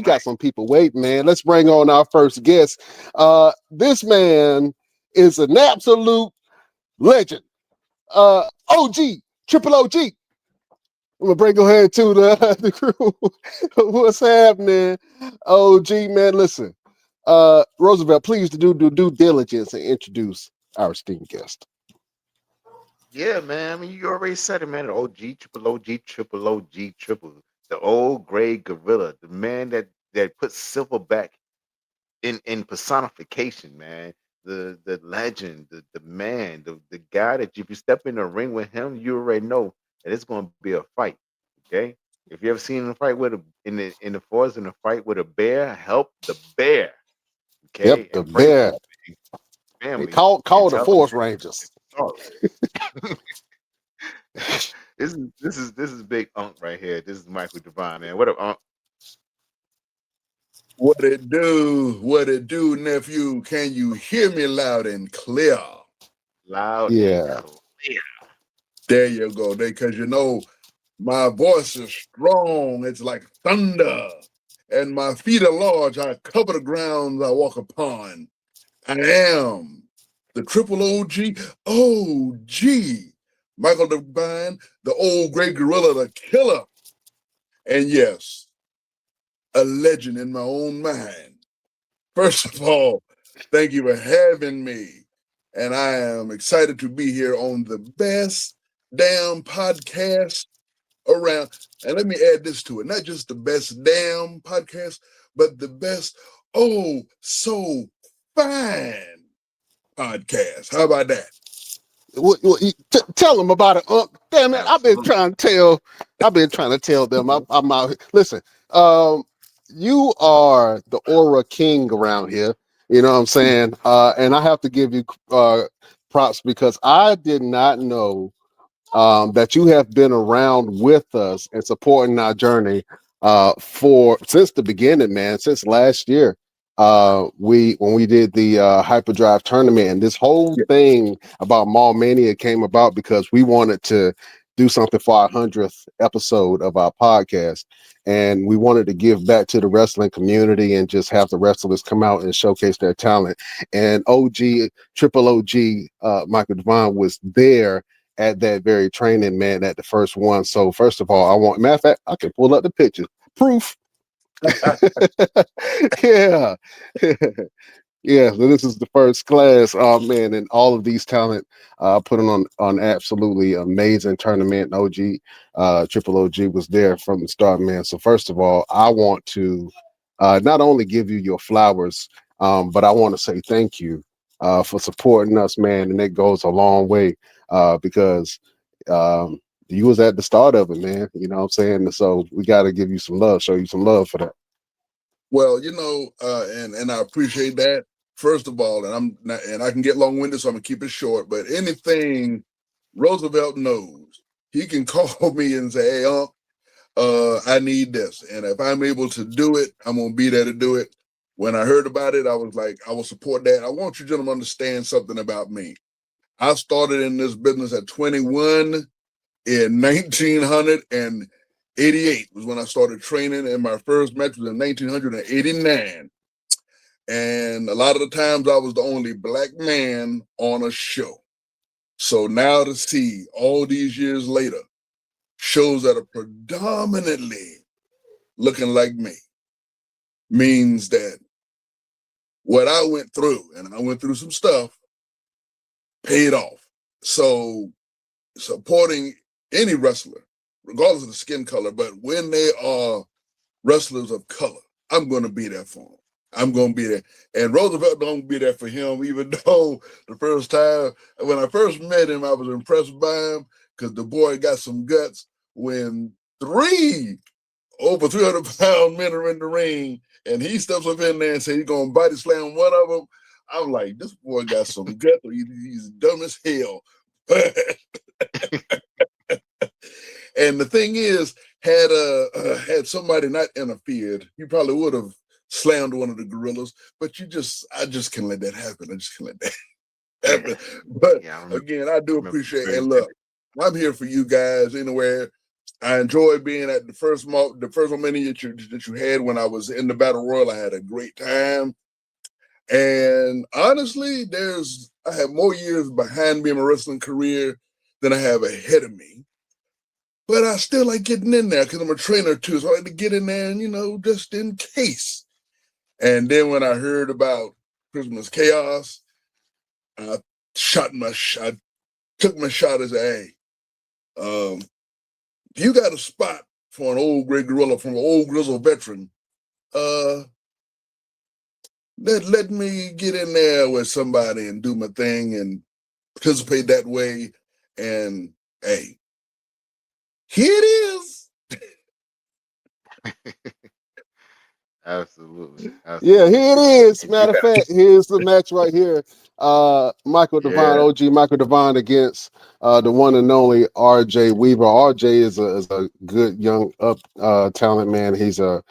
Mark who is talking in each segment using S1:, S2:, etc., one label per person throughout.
S1: got some people waiting, man. Let's bring on our first guest. This man is an absolute legend. OG, triple OG. I'm gonna bring ahead to the crew. What's happening, OG man? Listen, Roosevelt, please do due diligence and introduce our esteemed guest.
S2: Yeah, man. I mean, you already said it, man. The OG, triple OG, triple. The old gray gorilla, the man that put silverback in personification, man. The legend, the man, the guy that if you step in the ring with him, you already know that it's going to be a fight. Okay, if you ever seen a fight with a in the forest in a fight with a bear, help the bear.
S1: Yep,
S2: Okay,
S1: the
S2: and pray
S1: bear.
S2: for his
S1: They
S2: family and
S1: call the
S2: tell them
S1: Force
S2: that
S1: Rangers.
S2: it's sorry. This is big Unk right here. This is Michael Devine, man. What up, Unk?
S3: What it do? What it do, nephew? Can you hear me loud and clear?
S2: Loud and
S1: Yeah.
S2: clear.
S3: There you go. Because my voice is strong. It's like thunder. And my feet are large. I cover the grounds I walk upon. I am the triple OG. OG. Michael Devine, the old great gorilla, the killer. And yes, a legend in my own mind. First of all, thank you for having me. And I am excited to be here on the best damn podcast around. And let me add this to it, not just the best damn podcast, but the best, oh, so fine podcast. How about that?
S1: Tell them about it. Damn it!
S2: Absolutely.
S1: I've been trying to tell them. I'm out. Listen, you are the aura king around here. You know what I'm saying? And I have to give you props because I did not know that you have been around with us and supporting our journey for since the beginning, man. Since last year, when we did the hyperdrive tournament, and this whole
S3: Yeah.
S1: thing about Mall Mania came about because we wanted to do something for our 100th episode of our podcast, and we wanted to give back to the wrestling community and just have the wrestlers come out and showcase their talent. And triple OG, Michael Devine was there at that very training, man, at the first one. So first of all, matter of fact, I can pull up the picture. Proof. Yeah. Yeah, so this is the first class. Oh man, and all of these talent putting on absolutely amazing tournament. OG, Triple OG was there from the start, man. So first of all, I want to not only give you your flowers, but I want to say thank you for supporting us, man, and it goes a long way because you was at the start of it, man. You know what I'm saying? So we got to give you some love, show you some love for that.
S3: Well, and I appreciate that. First of all, and I can get long winded, so I'm gonna keep it short. But anything Roosevelt knows, he can call me and say, "Hey, I need this," and if I'm able to do it, I'm gonna be there to do it. When I heard about it, I was like, I will support that. I want you gentlemen to understand something about me. I started in this business at 21 in 1988 was when I started training, and my first match was in 1989. And a lot of the times I was the only black man on a show. So now to see all these years later shows that are predominantly looking like me means that what I went through, and I went through some stuff, paid off. So supporting any wrestler, regardless of the skin color, but when they are wrestlers of color, I'm going to be there for them. I'm going to be there. And Roosevelt don't be there for him, even though the first time, when I first met him, I was impressed by him because the boy got some guts. When three over 300-pound men are in the ring and he steps up in there and says he's going to body slam one of them, I'm like, this boy got some guts. He's dumb as hell. And the thing is, had somebody not interfered, you probably would have slammed one of the gorillas. But I just can't let that happen. I just can't let that happen.
S2: Yeah.
S3: But
S2: Yeah, I
S3: again, I do
S2: remember
S3: appreciate.
S2: very
S3: And
S2: vivid.
S3: look, I'm here for you guys anywhere. I enjoyed being at the first Mall Mania that you had when I was in the Battle Royal. I had a great time. And honestly, I have more years behind me in my wrestling career than I have ahead of me. But I still like getting in there because I'm a trainer too. So I like to get in there and, just in case. And then when I heard about Christmas Chaos, I I took my shot as if you got a spot for an old great gorilla from an old grizzled veteran, uh, let me get in there with somebody and do my thing and participate that way. And hey, here it is.
S2: Absolutely,
S1: Yeah,
S2: absolutely.
S1: here it is.
S2: And you
S1: Matter of
S2: got
S1: fact, here's the match right here. Michael Devine,
S2: yeah,
S1: OG Michael Devine against the one and only RJ Weaver. RJ is a good young up talent man. He's a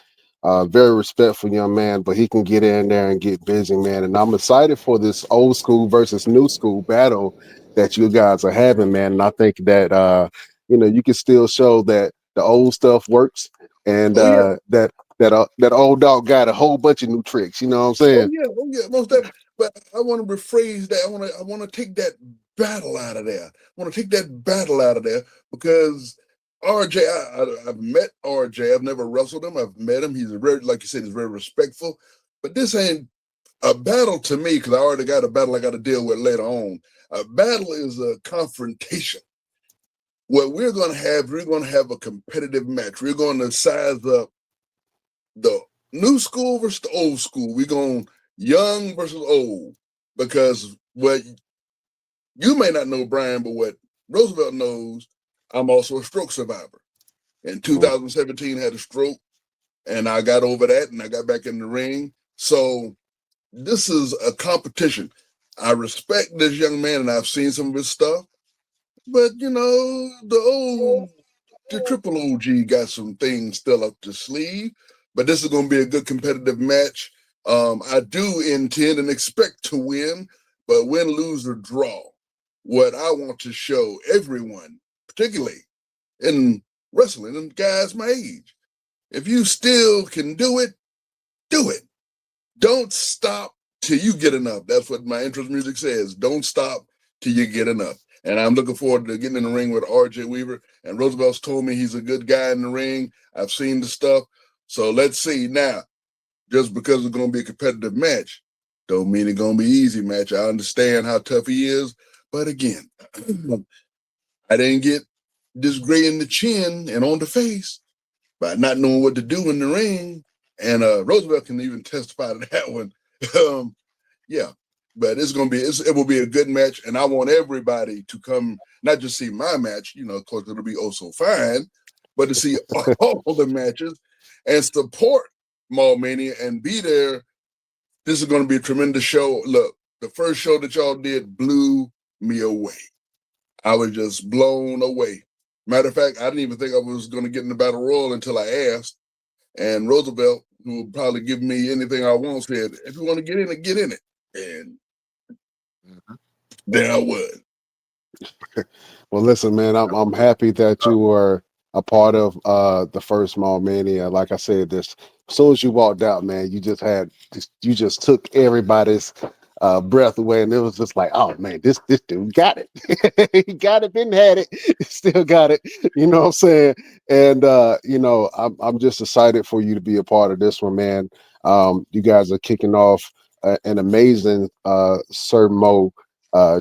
S1: very respectful young man, but he can get in there and get busy, man. And I'm excited for this old school versus new school battle that you guys are having, man. And I think that you can still show that the old stuff works, and
S3: Oh yeah,
S1: that old dog got a whole bunch of new tricks. You know what I'm saying?
S3: oh yeah, most definitely. But I want to rephrase that. I want to take that battle out of there. I want to take that battle out of there because RJ, I've met RJ. I've never wrestled him. I've met him. He's very, like you said, he's very respectful. But this ain't a battle to me because I already got a battle I got to deal with later on. A battle is a confrontation. What we're going to have a competitive match. We're going to size up the new school versus the old school. We're going young versus old because what you may not know, Brian, but what Roosevelt knows, I'm also a stroke survivor. In
S1: Mm.
S3: 2017, had a stroke, and I got over that, and I got back in the ring. So this is a competition. I respect this young man, and I've seen some of his stuff, but the triple OG got some things still up the sleeve. But this is going to be a good competitive match. I do intend and expect to win, but win, lose, or draw. What I want to show everyone, particularly in wrestling and guys my age, if you still can do it, do it. Don't stop till you get enough. That's what my intro music says. Don't stop till you get enough. And I'm looking forward to getting in the ring with RJ Weaver. And Roosevelt's told me he's a good guy in the ring. I've seen the stuff. So let's see. Now, just because it's going to be a competitive match, don't mean it's going to be an easy match. I understand how tough he is. But again, I didn't get this gray in the chin and on the face by not knowing what to do in the ring. And Roosevelt can even testify to that one. Um, yeah, but it will be a good match, and I want everybody to come, not just see my match. Of course, it'll be oh so fine, but to see all the matches and support Mall Mania and be there. This is going to be a tremendous show. Look, the first show that y'all did blew me away. I was just blown away. Matter of fact, I didn't even think I was going to get in the battle royal until I asked. And Roosevelt, who would probably give me anything I want, said, "If you want to get in it, get in it." And
S2: mhm.
S3: there I was.
S1: Well, listen, man, I'm
S2: Absolutely.
S1: happy that you were a part of the first Mall Mania. Like I said, this as soon as you walked out, man, you just took everybody's breath away, and it was just like, oh man, this dude got it. He got it, been had it, still got it. You know what I'm saying? And I'm just excited for you to be a part of this one, man. You guys are kicking off an amazing Sir Mo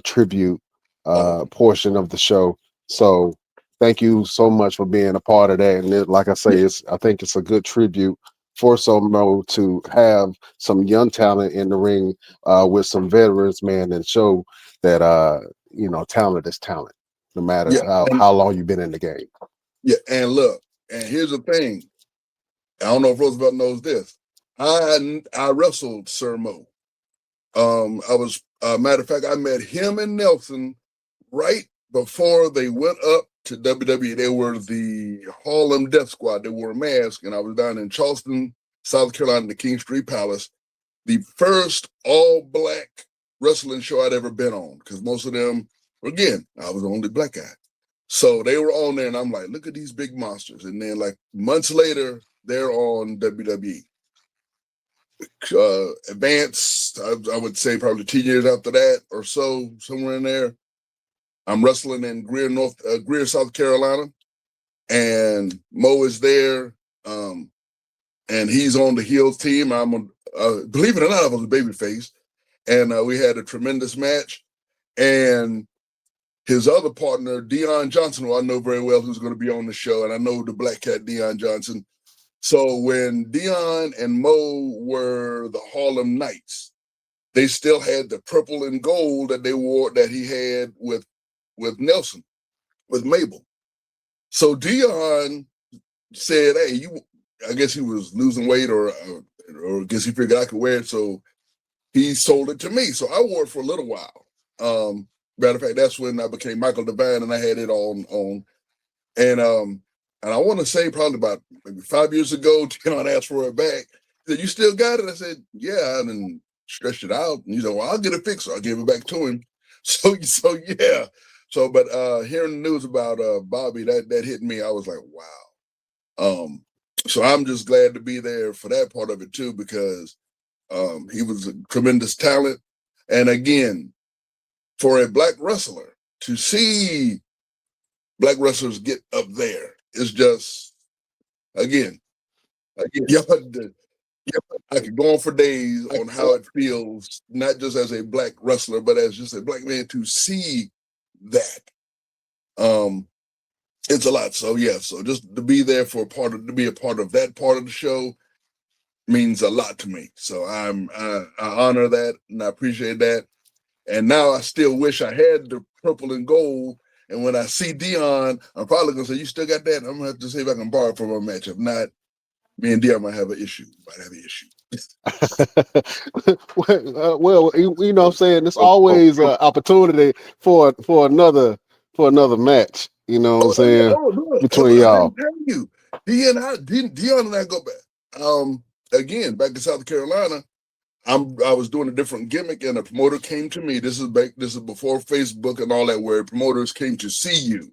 S1: tribute
S3: Oh,
S1: portion of the show. So thank you so much for being a part of that. And like I say,
S3: yeah,
S1: I think it's a good tribute for Somo to have some young talent in the ring with some veterans, man, and show that talent is talent, no matter
S3: yeah, and
S1: how long you've been in the game.
S3: yeah, and look, and here's the thing. I don't know if Roosevelt knows this. I wrestled Sir Mo. I was matter of fact, I met him and Nelson right before they went up to WWE. They were the Harlem Death Squad. They wore a mask, and I was down in Charleston, South Carolina, the King Street Palace, the first all-black wrestling show I'd ever been on. Because most of them, again, I was the only black guy. So they were on there, and I'm like, look at these big monsters. And then like months later, they're on WWE. Advanced, I would say probably 2 years after that or so, somewhere in there. I'm wrestling in Greer, South Carolina, and Mo is there, and he's on the heels team. Believe it or not, I was a babyface, and we had a tremendous match. And his other partner, Dion Johnson, who I know very well, who's going to be on the show, and I know the Black Cat, Dion Johnson. So when Dion and Mo were the Harlem Knights, they still had the purple and gold that they wore that he had with Nelson, with Mabel. So Dion said, "Hey, I guess he was losing weight, or I guess he figured I could wear it, so he sold it to me. So I wore it for a little while. Matter of fact, that's when I became Michael Devine, and I had it on. And I want to say probably about maybe 5 years ago, Dion asked for it back. He said, "You still got it?" I said, "Yeah," and then stretched it out. And he said, "Well, I'll get it fixed." So I gave it back to him. So yeah. So, but hearing the news about Bobby, that hit me. I was like, wow. So I'm just glad to be there for that part of it too, because he was a tremendous talent. And again, for a black wrestler to see black wrestlers get up there is just, again, yeah, I could go on for days on how it feels, not just as a black wrestler, but as just a black man to see that. It's a lot. So yeah, so just to be there to be a part of that part of the show means a lot to me. So I honor that and I appreciate that. And now I still wish I had the purple and gold. And when I see Dion, I'm probably gonna say, "You still got that?" I'm gonna have to see if I can borrow it for my match. If not, me and Dion might have an issue.
S1: Well, you know what I'm saying? There's always an opportunity for another match, you know what I'm
S3: Oh yeah,
S1: saying,
S3: no,
S1: between
S3: I didn't
S1: y'all.
S3: tell you. Dion and I go back. Again, back in South Carolina, I was doing a different gimmick, and a promoter came to me. This is before Facebook and all that, where promoters came to see you.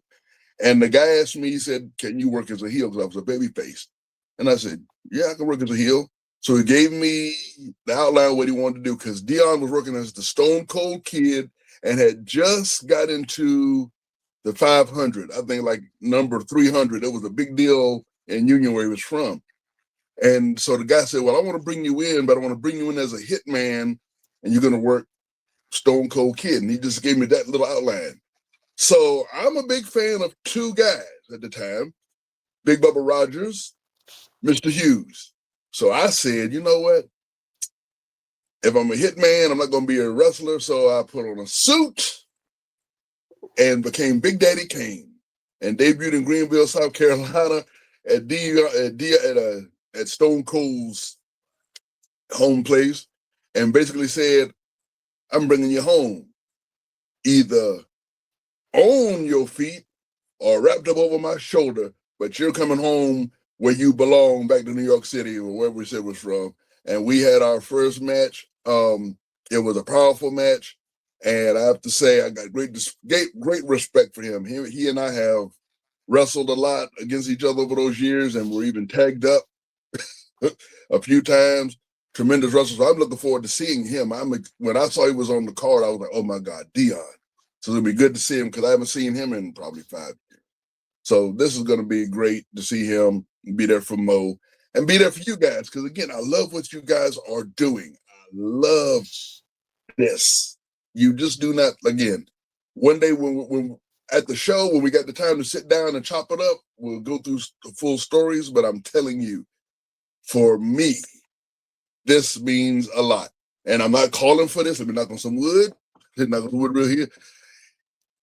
S3: And the guy asked me, he said, "Can you work as a heel?" Because I was a baby face. And I said, "Yeah, I can work as a heel." So he gave me the outline of what he wanted to do, because Dion was working as the Stone Cold Kid and had just got into the 500. I think like number 300. It was a big deal in Union where he was from. And so the guy said, "Well, I want to bring you in, but I want to bring you in as a hitman, and you're going to work Stone Cold Kid." And he just gave me that little outline. So I'm a big fan of two guys at the time, Big Bubba Rogers, Mr. Hughes. So I said, you know what? If I'm a hitman, I'm not going to be a wrestler. So I put on a suit and became Big Daddy Kane and debuted in Greenville, South Carolina at Stone Cold's home place, and basically said, "I'm bringing you home, either on your feet or wrapped up over my shoulder, but you're coming home where you belong, back to New York City or wherever we said was from." And we had our first match. It was a powerful match, and I have to say I got great respect for him. He and I have wrestled a lot against each other over those years, and we're even tagged up a few times. Tremendous wrestler. So I'm looking forward to seeing him. When I saw he was on the card, I was like, "Oh my God, Dion!" So it'll be good to see him, because I haven't seen him in probably 5 years. So this is going to be great to see him, be there for Mo, and be there for you guys. Because again, I love what you guys are doing. I love this. You just do not. Again, one day when at the show, when we got the time to sit down and chop it up, we'll go through the full stories. But I'm telling you, for me, this means a lot. And I'm not calling for this. Let me knock on some wood. Knock on some wood real here.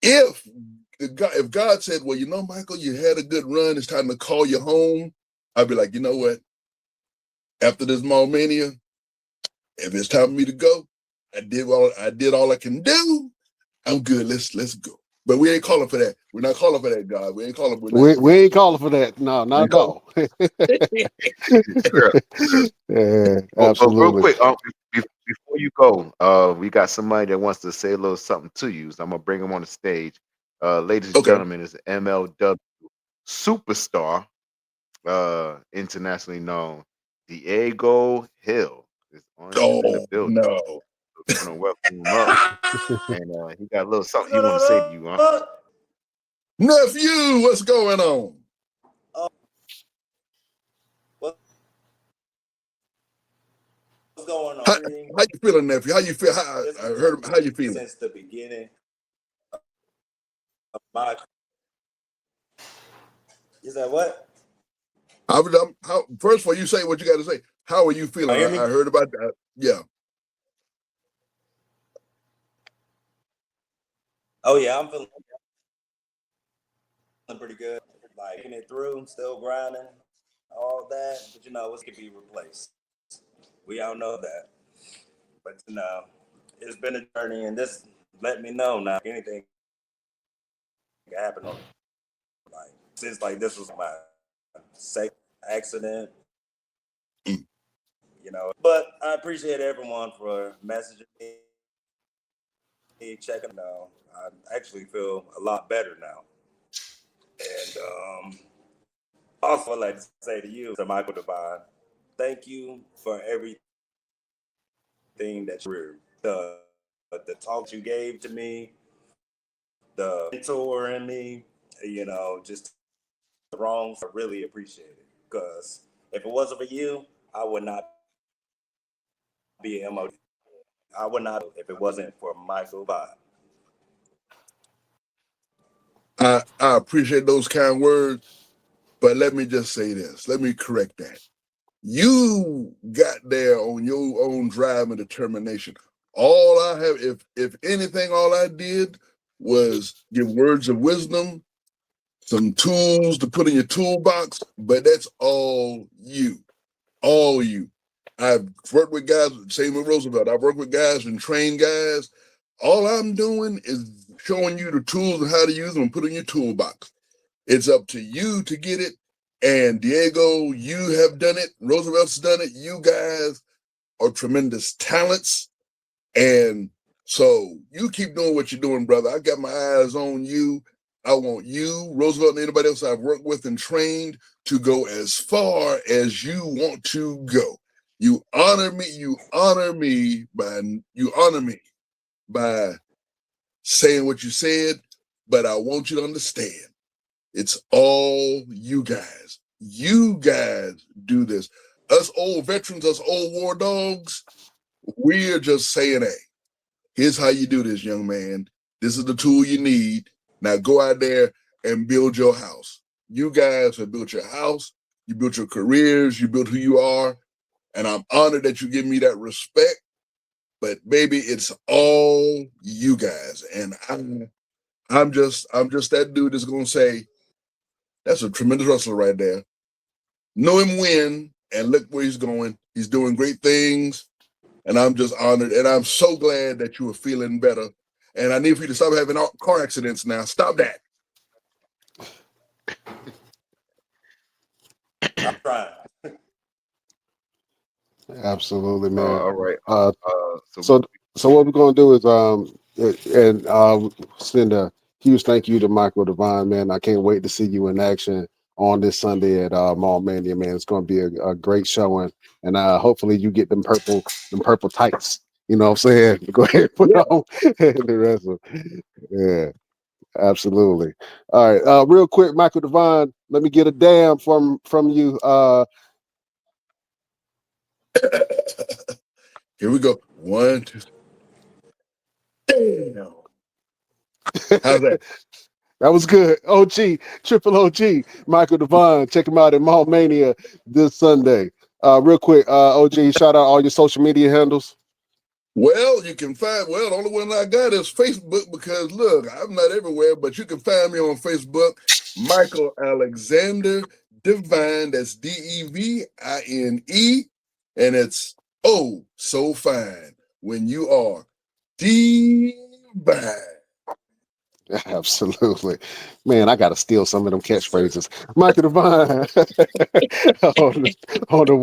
S3: If God said, "Well, you know, Michael, you had a good run, it's time to call you home," I'd be like, "You know what? After this Mall Mania, if it's time for me to go, I did all I can do. I'm good. Let's go." But we ain't calling for that. We're not calling for that, God. We ain't calling for that.
S1: We ain't calling for that. No, not at all.
S2: Sure.
S1: Yeah,
S2: But real
S1: absolutely.
S2: quick, before you go, we got somebody that wants to say a little something to you. So I'm gonna bring them on the stage. Ladies and
S3: Okay.
S2: gentlemen, is MLW superstar, internationally known, Diego Hill is in the
S3: Oh
S2: building.
S3: no.
S2: We're gonna welcome him up, and he got a little
S4: What's
S2: something he
S4: going
S2: want to say to you, huh?
S4: on?
S3: Nephew, what's going on?
S4: Oh, what's going on?
S3: How, how you feeling, nephew? How you feel?
S4: It's
S3: I
S4: been
S3: heard. How you
S4: great
S3: feeling?
S4: since the beginning of my. You said what?
S3: First of all, you say what you got to say. How are you feeling?
S4: You hear
S3: I
S4: me?
S3: heard about that. Yeah.
S4: Oh yeah, I'm feeling pretty good. Like making it through, still grinding, all that. But it can be replaced. We all know that. But it's been a journey, and this let me know now anything can happen on like since like this was my second accident.
S3: Mm.
S4: But I appreciate everyone for messaging me, checking. I actually feel a lot better now. And also, I'd like to say to you, to Michael Devine, thank you for everything that the talks you gave to me, the mentor in me, just the wrongs. I really appreciate it because if it wasn't for you, I would not be an MOD. I would not if it wasn't for Michael Devine.
S3: I appreciate those kind words, but let me just say this. Let me correct that. You got there on your own drive and determination. All I have, if anything, all I did was give words of wisdom, some tools to put in your toolbox, but that's all you. All you. I've worked with guys, same with Roosevelt. I've worked with guys and trained guys. All I'm doing is showing you the tools and how to use them and put in your toolbox. It's up to you to get it. And Diego, you have done it. Roosevelt's done it. You guys are tremendous talents. And so you keep doing what you're doing, brother. I got my eyes on you. I want you, Roosevelt, and anybody else I've worked with and trained to go as far as you want to go. You honor me. You honor me by saying what you said, but I want you to understand it's all you guys. You guys do this. Us old veterans, us old war dogs, we're just saying, hey, here's how you do this, young man. This is the tool you need. Now go out there and build your house. You guys have built your house. You built your careers. You built who you are. And I'm honored that you give me that respect. But baby, it's all you guys. And I'm just that dude that's gonna say, that's a tremendous wrestler right there. Know him win and look where he's going. He's doing great things. And I'm just honored. And I'm so glad that you are feeling better. And I need for you to stop having car accidents now. Stop that.
S4: I'm trying.
S1: Absolutely, man.
S2: All right. So
S1: So so what we're gonna do is and send a huge thank you to Michael Devine, man. I can't wait to see you in action on this Sunday at Mall Mania, man. It's gonna be a great showing, and hopefully you get them purple tights. You know what I'm saying? Go ahead and put
S3: Yeah.
S1: on the rest of yeah, absolutely. All right, real quick, Michael Devine, let me get a damn from you.
S3: Here we go. 1, 2. Damn. How's that?
S1: That was good. OG, triple OG, Michael Devine. Check him out at Mall Mania this Sunday. Real quick, OG, shout out all your social media handles.
S3: Well, you can find, the only one I got is Facebook because look, I'm not everywhere, but you can find me on Facebook, Michael Alexander Devine. That's Devine. And it's oh so fine when you are divine.
S1: Absolutely. Man, I got to steal some of them
S4: Yes, sir.
S1: catchphrases. Michael Devine on the